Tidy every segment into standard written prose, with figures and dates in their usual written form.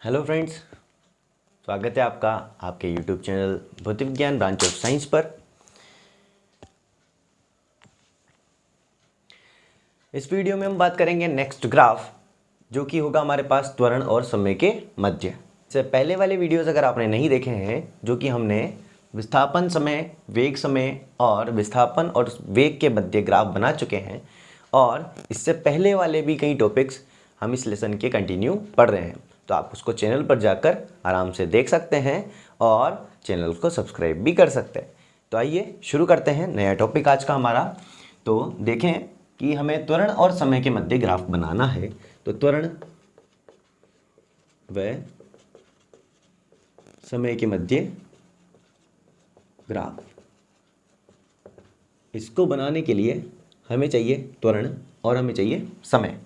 Hello friends, स्वागत है आपका आपके यूट्यूब चैनल भौतिक विज्ञान ब्रांच ऑफ साइंस पर। इस वीडियो में हम बात करेंगे नेक्स्ट ग्राफ, जो कि होगा हमारे पास त्वरण और समय के मध्य। इससे पहले वाले वीडियोस अगर आपने नहीं देखे हैं, जो कि हमने विस्थापन समय, वेग समय और विस्थापन और वेग के मध्य ग्राफ बना चुके हैं, और इससे पहले वाले भी कई टॉपिक्स हम इस लेसन के कंटिन्यू पढ़ रहे हैं, तो आप उसको चैनल पर जाकर आराम से देख सकते हैं और चैनल को सब्सक्राइब भी कर सकते हैं। तो आइए शुरू करते हैं नया टॉपिक आज का हमारा। तो देखें कि हमें त्वरण और समय के मध्य ग्राफ बनाना है। तो त्वरण व समय के मध्य ग्राफ, इसको बनाने के लिए हमें चाहिए त्वरण और हमें चाहिए समय।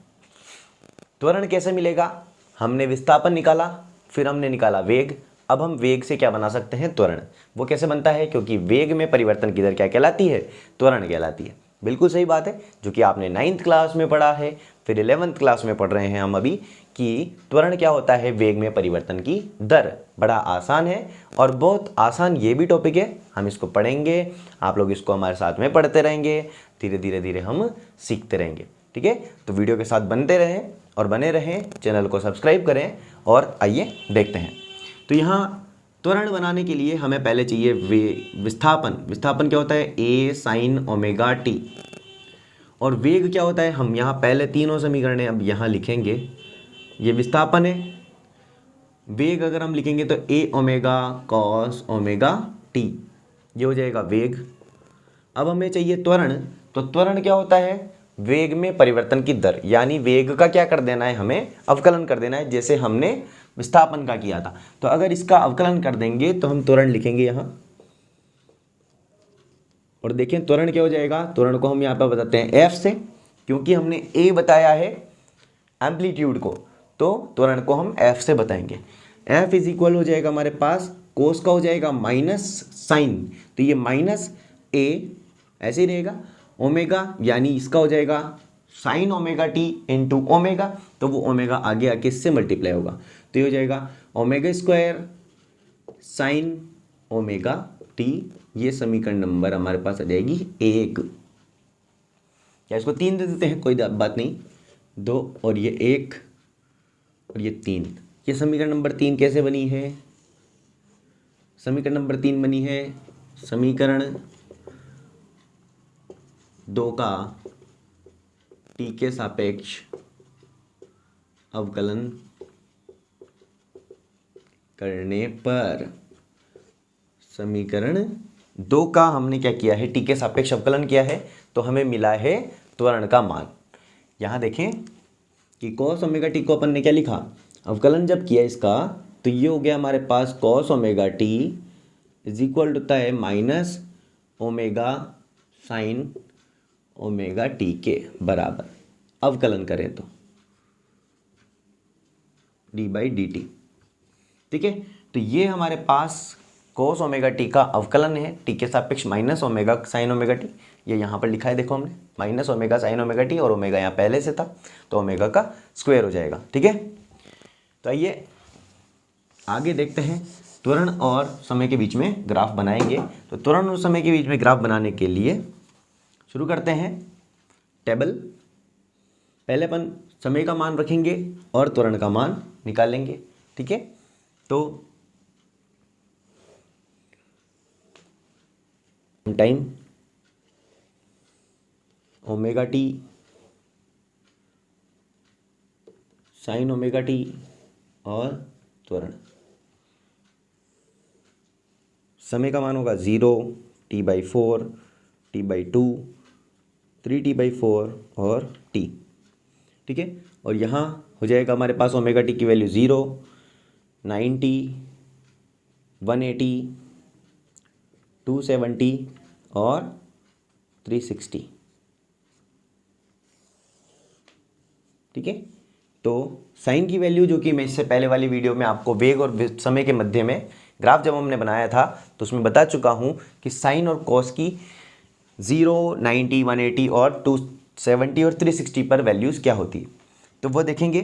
त्वरण कैसे मिलेगा? हमने विस्थापन निकाला, फिर हमने निकाला वेग। अब हम वेग से क्या बना सकते हैं? त्वरण। वो कैसे बनता है? क्योंकि वेग में परिवर्तन की दर क्या कहलाती है? त्वरण कहलाती है। बिल्कुल सही बात है, जो कि आपने 9th क्लास में पढ़ा है, फिर 11th क्लास में पढ़ रहे हैं हम अभी, कि त्वरण क्या होता है? वेग में परिवर्तन की दर। बड़ा आसान है और बहुत आसान ये भी टॉपिक है, हम इसको पढ़ेंगे, आप लोग इसको हमारे साथ में पढ़ते रहेंगे, धीरे धीरे हम सीखते रहेंगे। ठीक है, तो वीडियो के साथ बनते रहें और बने रहें, चैनल को सब्सक्राइब करें। और आइए देखते हैं। तो यहाँ त्वरण बनाने के लिए हमें पहले चाहिए विस्थापन। विस्थापन क्या होता है? ए साइन ओमेगा टी। और वेग क्या होता है? हम यहाँ पहले तीनों समीकरण अब यहाँ लिखेंगे। ये विस्थापन है। वेग अगर हम लिखेंगे तो ए ओमेगा कॉस ओमेगा टी, ये हो जाएगा वेग। अब हमें चाहिए त्वरण। तो त्वरण क्या होता है? वेग में परिवर्तन की दर, यानी वेग का क्या कर देना है? हमें अवकलन कर देना है, जैसे हमने विस्थापन का किया था। तो अगर इसका अवकलन कर देंगे तो हम त्वरण लिखेंगे यहाँ। और देखें त्वरण क्या हो जाएगा? त्वरण को हम यहाँ पर बताते हैं एफ से, क्योंकि हमने ए बताया है एम्पलीट्यूड को, तो त्वरण को हम एफ से बताएंगे। एफ इज इक्वल हो जाएगा हमारे पास, कोस का हो जाएगा माइनस साइन, तो ये माइनस ए ऐसे ही रहेगा, ओमेगा यानी इसका हो जाएगा sign omega T into omega, तो वो ओमेगा आगे आके इससे मल्टीप्लाई होगा, तो ये हो जाएगा omega square sine omega T. ये समीकरण नंबर हमारे पास आ जाएगी 1, या इसको 3 दे देते हैं, कोई बात नहीं, 2 और ये 1 और ये 3। ये समीकरण नंबर 3 कैसे बनी है? समीकरण नंबर 3 बनी है समीकरण 2 का टी के सापेक्ष अवकलन करने पर। समीकरण 2 का हमने क्या किया है? टी के सापेक्ष अवकलन किया है, तो हमें मिला है त्वरण का मान। यहाँ देखें कि कॉस ओमेगा टी को अपन ने क्या लिखा? अवकलन जब किया इसका, तो ये हो गया हमारे पास cos omega t is equal होता है minus omega sine omega t के बराबर। अवकलन करें तो डी बाई डी टी। ठीक है, तो ये हमारे पास कोस ओमेगा टी का अवकलन है, टी के सापेक्ष minus omega sine omega T. ये यहाँ पर लिखा है, देखो हमने minus omega sine omega T, और ओमेगा यहाँ पहले से था, तो ओमेगा का स्क्वायर हो जाएगा। ठीक है, तो आइए आगे देखते हैं। त्वरण और समय के बीच में ग्राफ बनाएंगे। तो त्वरण और समय के बीच में ग्राफ बनाने के लिए शुरू करते हैं टेबल। पहले अपन समय का मान रखेंगे और त्वरण का मान निकालेंगे। ठीक है, तो time omega T sign omega T और त्वरण। समय का मान होगा 0, t/4, t/2, 3t/4 और t। ठीक है, और यहाँ हो जाएगा हमारे पास ओमेगा टी की वैल्यू 0, 90, 180, 270 और 360। ठीक है, तो साइन की वैल्यू, जो कि मैं इससे पहले वाली वीडियो में आपको वेग और समय के मध्य में ग्राफ जब हमने बनाया था, तो उसमें बता चुका हूँ कि साइन और कॉस की 0, 90, 180 और 270 और 360 पर वैल्यूज़ क्या होती है। तो वो देखेंगे।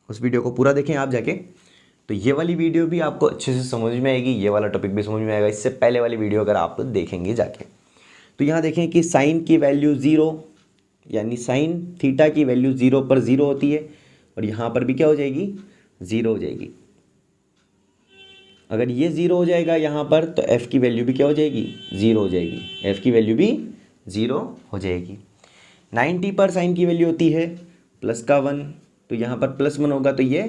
उस वीडियो को पूरा देखें आप जाके, तो ये वाली वीडियो भी आपको अच्छे से समझ में आएगी, ये वाला टॉपिक भी समझ में आएगा इससे पहले वाली वीडियो अगर आप देखेंगे जाके। तो यहाँ देखें कि साइन की वैल्यू 0, यानी साइन थीटा की वैल्यू 0 पर 0 होती है, और यहाँ पर भी क्या हो जाएगी, 0 हो जाएगी। अगर ये 0 हो जाएगा यहाँ पर, तो f की वैल्यू भी क्या हो जाएगी, 0 हो जाएगी, f की वैल्यू भी 0 हो जाएगी। 90 पर साइन की वैल्यू होती है +1, तो यहाँ पर +1 होगा तो ये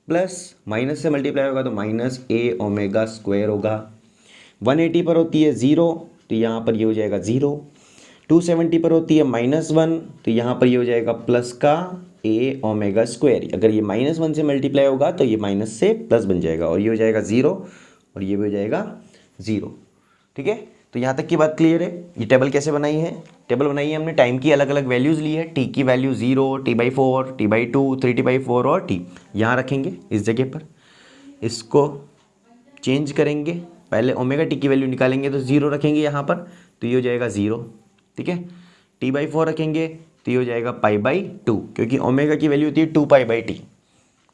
प्लस माइनस से मल्टीप्लाई होगा तो -a⍵² होगा। 180 पर होती है 0, तो यहाँ पर ये हो जाएगा 0। 270 पर होती है -1, तो यहाँ पर ये हो जाएगा प्लस का a⍵²। अगर ये -1 से मल्टीप्लाई होगा तो ये माइनस से प्लस बन जाएगा, और ये हो जाएगा 0, और ये भी हो जाएगा 0। ठीक है, तो यहाँ तक की बात क्लियर है। ये टेबल कैसे बनाई है, टेबल बनाई है हमने, टाइम की अलग अलग वैल्यूज़ ली है, t की वैल्यू 0, t/4, t/2, 3t/4 और t यहाँ रखेंगे इस जगह पर। इसको चेंज करेंगे, पहले ω/t की वैल्यू निकालेंगे तो 0 रखेंगे यहाँ पर, तो ये हो जाएगा 0। ठीक है, t/4 रखेंगे तो ये हो जाएगा π/2, क्योंकि ω की वैल्यू होती है 2π/t।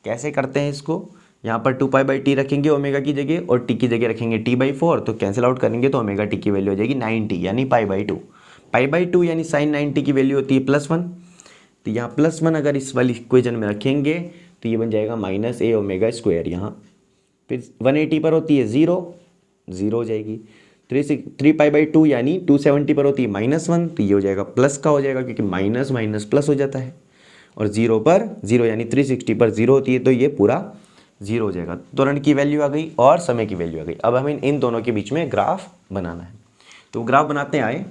कैसे करते हैं इसको, यहाँ पर 2π/t रखेंगे ω की जगह, और t की जगह रखेंगे t/4, तो कैंसिल आउट करेंगे तो ω/t की वैल्यू हो जाएगी 90, यानी π/2। π/2 यानी साइन 90 की वैल्यू होती है +1, तो यहाँ +1 अगर इस वाली इक्वेशन में रखेंगे तो ये बन जाएगा -a⍵²। यहाँ फिर 180 पर होती है 0, 0 हो जाएगी। 3π/2 यानी 270 पर होती है -1, तो ये हो जाएगा प्लस का हो जाएगा, क्योंकि माइनस माइनस प्लस हो जाता है। और 0 पर 0 यानी 360 पर 0 होती है, तो ये पूरा 0 हो जाएगा। त्वरण की वैल्यू आ गई और समय की वैल्यू आ गई। अब हमें इन दोनों के बीच में ग्राफ बनाना है, तो ग्राफ बनाते आए।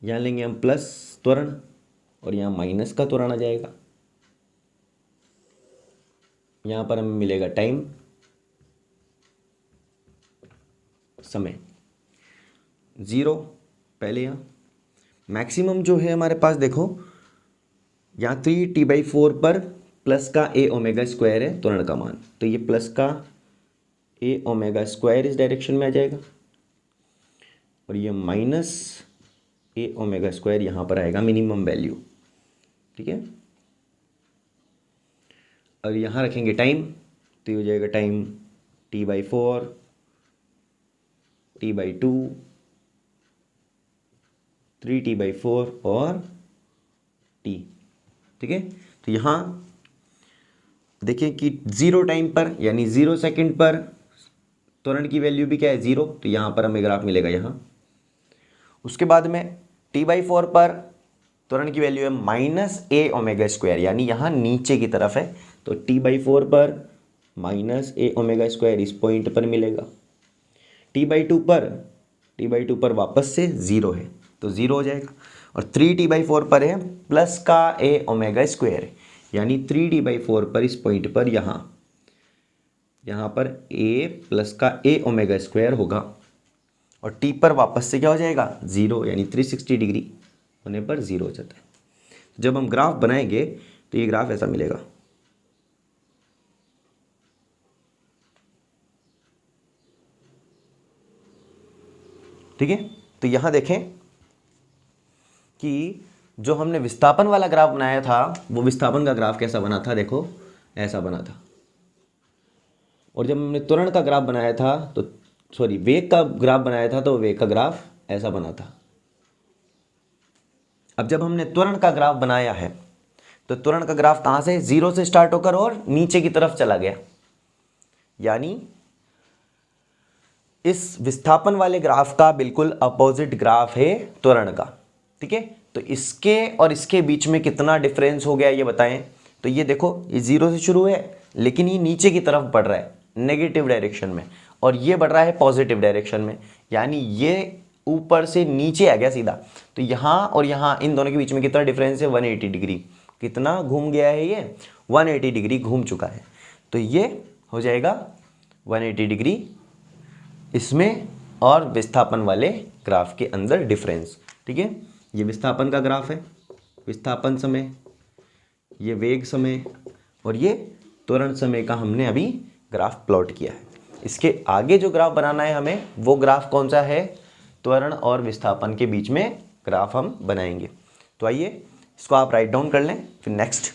यहाँ लेंगे हम प्लस त्वरण, और यहाँ माइनस का त्वरण आ जाएगा। यहाँ पर हमें मिलेगा टाइम, समय 0 पहले। यहाँ मैक्सिमम जो है हमारे पास, देखो यहाँ 3t/4 पर प्लस का a⍵² है त्वरण का मान, तो ये प्लस का a⍵² इस डायरेक्शन में आ जाएगा, और ये माइनस a⍵² यहाँ पर आएगा मिनिमम वैल्यू। ठीक है, और यहाँ रखेंगे टाइम, तो ये हो जाएगा टाइम t/4, t/2, 3t/4 और t। ठीक है, तो यहाँ देखिए कि 0 टाइम पर यानी 0 सेकंड पर त्वरण की वैल्यू भी क्या है, 0, तो यहाँ पर हमें ग्राफ मिलेगा यहाँ। उसके बाद में t/4 पर त्वरण की वैल्यू है -a⍵², यानी यहाँ नीचे की तरफ है, तो t/4 पर -a⍵² इस पॉइंट पर मिलेगा। t/2 पर वापस से 0 है, तो 0 हो जाएगा। और 3t/4 पर है प्लस का a⍵², यानी 3t/4 पर इस पॉइंट पर यहाँ पर a प्लस का a⍵² होगा, और t पर वापस से क्या हो जाएगा, 0, यानी 360 डिग्री होने पर 0 हो जाता है। जब हम ग्राफ बनाएंगे तो ये ग्राफ ऐसा मिलेगा। ठीक है, तो यहाँ देखें कि जो हमने विस्थापन वाला ग्राफ बनाया था, वो विस्थापन का ग्राफ कैसा बना था, देखो ऐसा बना था। और जब हमने त्वरण का ग्राफ बनाया था, तो सॉरी वेग का ग्राफ बनाया था, तो वेग का ग्राफ ऐसा बना था। अब जब हमने त्वरण का ग्राफ बनाया है, तो त्वरण का ग्राफ कहाँ से, 0 से स्टार्ट होकर और नीचे की तरफ चला गया, यानी इस विस्थापन वाले ग्राफ का बिल्कुल अपोजिट ग्राफ है त्वरण का। ठीक है, तो इसके और इसके बीच में कितना डिफरेंस हो गया ये बताएं। तो ये देखो, ये 0 से शुरू है, लेकिन ये नीचे की तरफ बढ़ रहा है नेगेटिव डायरेक्शन में, और ये बढ़ रहा है पॉजिटिव डायरेक्शन में, यानी ये ऊपर से नीचे आ गया सीधा। तो यहाँ और यहाँ इन दोनों के बीच में कितना डिफरेंस है, 180 डिग्री। कितना घूम गया है ये, 180 डिग्री घूम चुका है। तो ये हो जाएगा 180 डिग्री इसमें और विस्थापन वाले ग्राफ के अंदर डिफरेंस। ठीक है, ये विस्थापन का ग्राफ है, विस्थापन समय, ये वेग समय, और ये त्वरण समय का हमने अभी ग्राफ प्लॉट किया है। इसके आगे जो ग्राफ बनाना है हमें, वो ग्राफ कौन सा है, त्वरण और विस्थापन के बीच में ग्राफ हम बनाएंगे। तो आइए इसको आप राइट डाउन कर लें, फिर नेक्स्ट